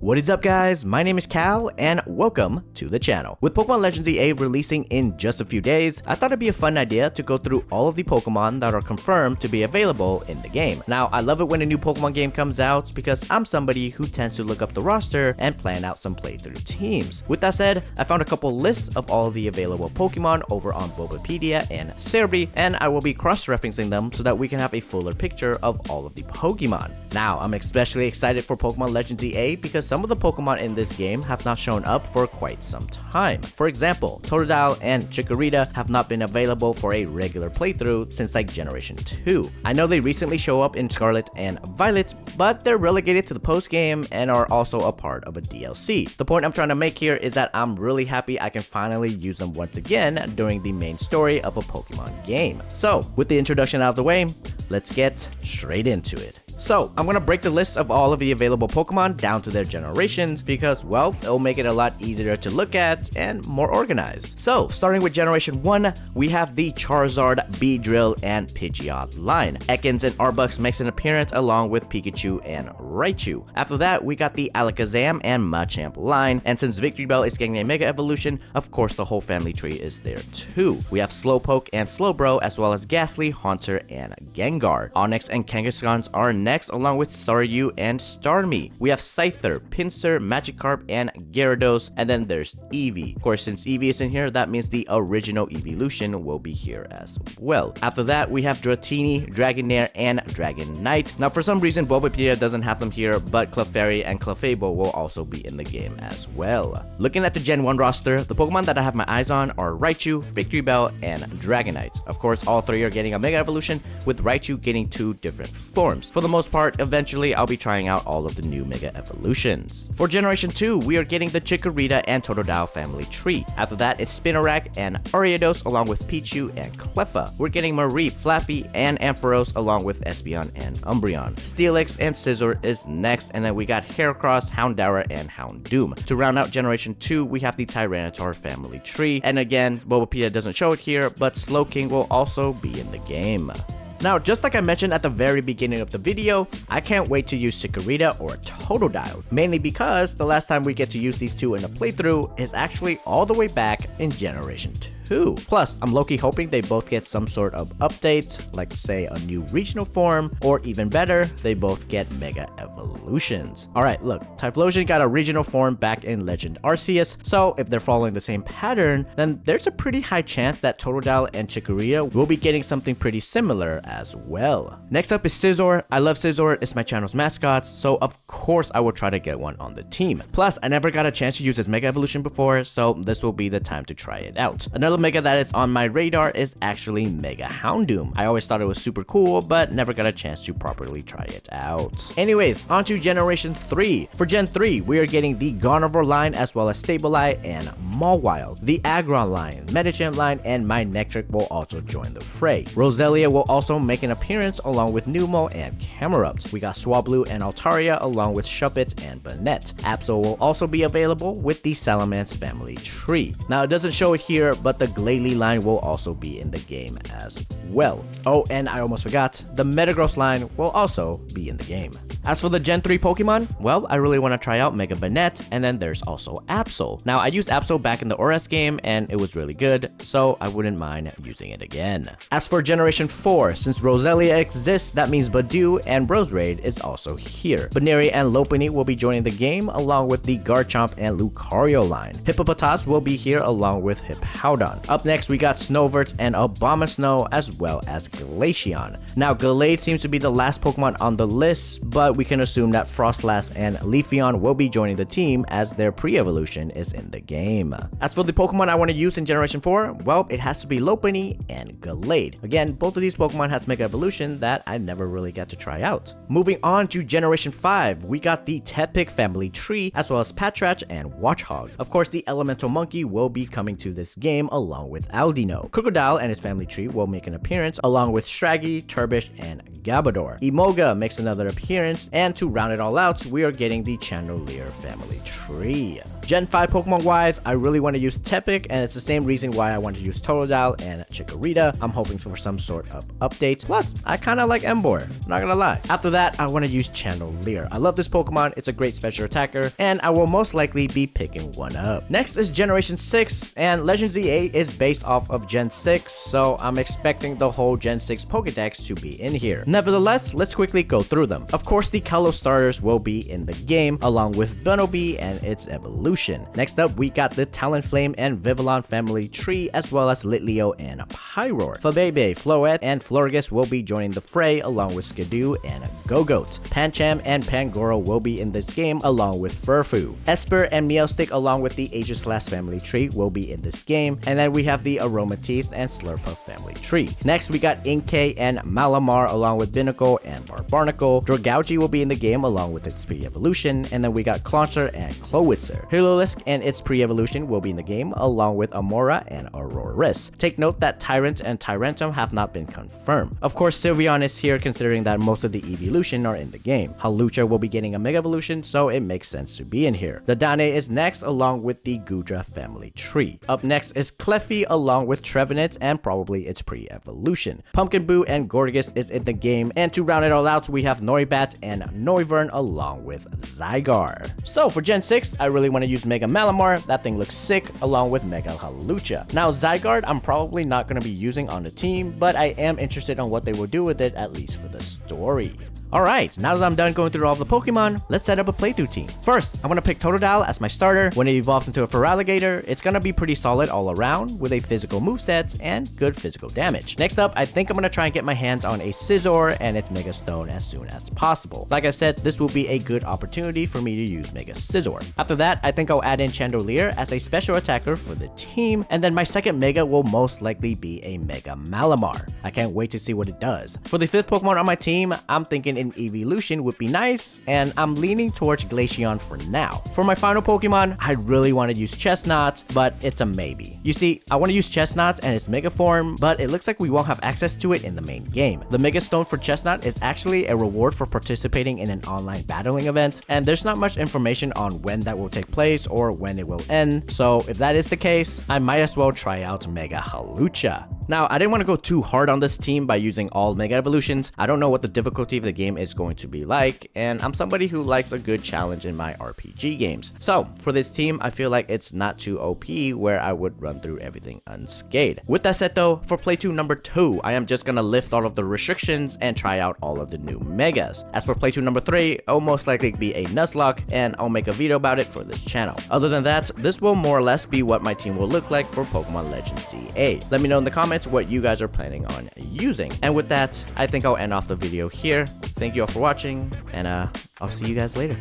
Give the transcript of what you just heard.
What is up guys, my name is Cal and welcome to the channel. With Pokemon Legends EA releasing in just a few days, I thought it'd be a fun idea to go through all of the Pokemon that are confirmed to be available in the game. Now, I love it when a new Pokemon game comes out because I'm somebody who tends to look up the roster and plan out some playthrough teams. With that said, I found a couple lists of all of the available Pokemon over on Bulbapedia and Cerebi, and I will be cross-referencing them so that we can have a fuller picture of all of the Pokemon. Now, I'm especially excited for Pokemon Legends EA because some of the Pokemon in this game have not shown up for quite some time. For example, Totodile and Chikorita have not been available for a regular playthrough since like Generation 2. I know they recently show up in Scarlet and Violet, but they're relegated to the post-game and are also a part of a DLC. The point I'm trying to make here is that I'm really happy I can finally use them once again during the main story of a Pokemon game. So, with the introduction out of the way, let's get straight into it. So, I'm gonna break the list of all of the available Pokemon down to their generations because, well, it'll make it a lot easier to look at and more organized. So, starting with Generation 1, we have the Charizard, Beedrill, and Pidgeot line. Ekans and Arbok makes an appearance along with Pikachu and Raichu. After that, we got the Alakazam and Machamp line, and since Victreebel is getting a Mega Evolution, of course the whole family tree is there too. We have Slowpoke and Slowbro, as well as Ghastly, Haunter, and Gengar. Onix and Kangaskhan are next, along with Staryu and Starmie. We have Scyther, Pinsir, Magikarp, and Gyarados, and then there's Eevee. Of course, since Eevee is in here, that means the original Evolution will be here as well. After that, we have Dratini, Dragonair, and Dragonite. Now, for some reason, Bulbapedia doesn't have them here, but Clefairy and Clefable will also be in the game as well. Looking at the Gen 1 roster, the Pokemon that I have my eyes on are Raichu, Victreebel, and Dragonite. Of course, all three are getting a Mega Evolution, with Raichu getting two different forms. For the most part, eventually I'll be trying out all of the new Mega Evolutions. For Generation 2, we are getting the Chikorita and Totodile family tree. After that, it's Spinarak and Ariados along with Pichu and Cleffa. We're getting Marie, Flappy, and Ampharos along with Espeon and Umbreon. Steelix and Scizor is next, and then we got Heracross, Houndour, and Houndoom. To round out Generation 2, we have the Tyranitar family tree, and again, Bulbapedia doesn't show it here, but Slowking will also be in the game. Now, just like I mentioned at the very beginning of the video, I can't wait to use Chikorita or Totodile, mainly because the last time we get to use these two in a playthrough is actually all the way back in Generation 2. Plus, I'm low-key hoping they both get some sort of update, like say a new regional form, or even better, they both get Mega Evolutions. Alright, look, Typhlosion got a regional form back in Legend Arceus, so if they're following the same pattern, then there's a pretty high chance that Totodile and Chikorita will be getting something pretty similar as well. Next up is Scizor. I love Scizor, it's my channel's mascot, so of course I will try to get one on the team. Plus, I never got a chance to use his Mega Evolution before, so this will be the time to try it out. Another Mega that is on my radar is actually Mega Houndoom. I always thought it was super cool, but never got a chance to properly try it out. Anyways, on to Generation 3. For Gen 3, we are getting the Gardevoir line as well as Sableye and Mawile. The Aggron line, Medicham line, and Manectric will also join the fray. Roselia will also make an appearance along with Numel and Camerupt. We got Swablu and Altaria along with Shuppet and Banette. Absol will also be available with the Salamence family tree. Now, it doesn't show it here, but the Glalie line will also be in the game as well. Oh, and I almost forgot, the Metagross line will also be in the game. As for the Gen 3 Pokemon, well, I really want to try out Mega Banette, and then there's also Absol. Now, I used Absol back in the ORAS game, and it was really good, so I wouldn't mind using it again. As for Generation 4, since Roselia exists, that means Badoo and Roserade is also here. Baneri and Lopunny will be joining the game, along with the Garchomp and Lucario line. Hippopotas will be here along with Hippowdon. Up next, we got Snoverts and Abomasnow, as well as Glaceon. Now, Gallade seems to be the last Pokemon on the list, but we can assume that Frostlass and Leafeon will be joining the team as their pre-evolution is in the game. As for the Pokemon I want to use in Generation 4, well, it has to be Lopunny and Gallade. Again, both of these Pokemon has Mega Evolution that I never really got to try out. Moving on to Generation 5, we got the Tepig family tree, as well as Patratch and Watchog. Of course, the Elemental Monkey will be coming to this game along with Aldino. Crocodile and his family tree will make an appearance along with Stragi, Turbish, and Gabador. Emolga makes another appearance, and to round it all out, we are getting the Chandelier family tree. Gen 5 Pokemon wise, I really want to use Tepic, and it's the same reason why I want to use Totodile and Chikorita. I'm hoping for some sort of update. Plus, I kind of like Emboar, not gonna lie. After that, I want to use Chandelier. I love this Pokemon, it's a great special attacker, and I will most likely be picking one up. Next is Generation 6, and Legend Z8 is based off of Gen 6, so I'm expecting the whole Gen 6 Pokedex to be in here. Nevertheless, let's quickly go through them. Of course, the Kalos starters will be in the game, along with Bunnelby and its evolution. Next up, we got the Talonflame and Vivillon family tree, as well as Litleo and Pyroar. Flabebe, Floette, and Florges will be joining the fray, along with Skidoo and Gogoat. Pancham and Pangoro will be in this game, along with Furfu. Esper and Meowstic, along with the Aegislash family tree, will be in this game. And then we have the Aromatisse and Slurpuff family tree. Next, we got Inkay and Malamar, along with Binacle and Barbarnacle. Dragalge will be in the game, along with its pre-evolution. And then we got Clauncher and Clowitzer. Hylolisk and its pre-evolution will be in the game, along with Amora and Auroris. Take note that Tyrant and Tyrantum have not been confirmed. Of course, Sylveon is here, considering that most of the evolution are in the game. Hawlucha will be getting a Mega Evolution, so it makes sense to be in here. The Dane is next, along with the Gudra family tree. Up next is Cleffi, along with Trevenant and probably its pre-evolution. Pumpkin Boo and Gorgus is in the game, and to round it all out, we have Noibat and Noivern along with Zygarde. So for Gen 6, I really want to use Mega Malamar. That thing looks sick, along with Mega Hawlucha. Now Zygarde, I'm probably not going to be using on the team, but I am interested on what they will do with it, at least for the story. Alright, now that I'm done going through all of the Pokemon, let's set up a playthrough team. First, I'm going to pick Totodile as my starter. When it evolves into a Feraligatr, it's going to be pretty solid all around, with a physical moveset and good physical damage. Next up, I think I'm going to try and get my hands on a Scizor and its Mega Stone as soon as possible. Like I said, this will be a good opportunity for me to use Mega Scizor. After that, I think I'll add in Chandelier as a special attacker for the team, and then my second Mega will most likely be a Mega Malamar. I can't wait to see what it does. For the fifth Pokemon on my team, I'm thinking an evolution would be nice, and I'm leaning towards Glaceon for now. For my final Pokemon, I really want to use Chestnut, but it's a maybe. You see, I want to use Chestnut and its Mega form, but it looks like we won't have access to it in the main game. The Mega Stone for Chestnut is actually a reward for participating in an online battling event, and there's not much information on when that will take place or when it will end, so if that is the case, I might as well try out Mega Hawlucha. Now, I didn't want to go too hard on this team by using all Mega Evolutions. I don't know what the difficulty of the game is going to be like, and I'm somebody who likes a good challenge in my RPG games. So, for this team, I feel like it's not too OP where I would run through everything unscathed. With that said though, for playthrough number 2, I am just gonna lift all of the restrictions and try out all of the new Megas. As for playthrough number 3, it'll most likely be a Nuzlocke, and I'll make a video about it for this channel. Other than that, this will more or less be what my team will look like for Pokemon Legends Z8. Let me know in the comments what you guys are planning on using. And with that, I think I'll end off the video here. Thank you all for watching, and I'll see you guys later.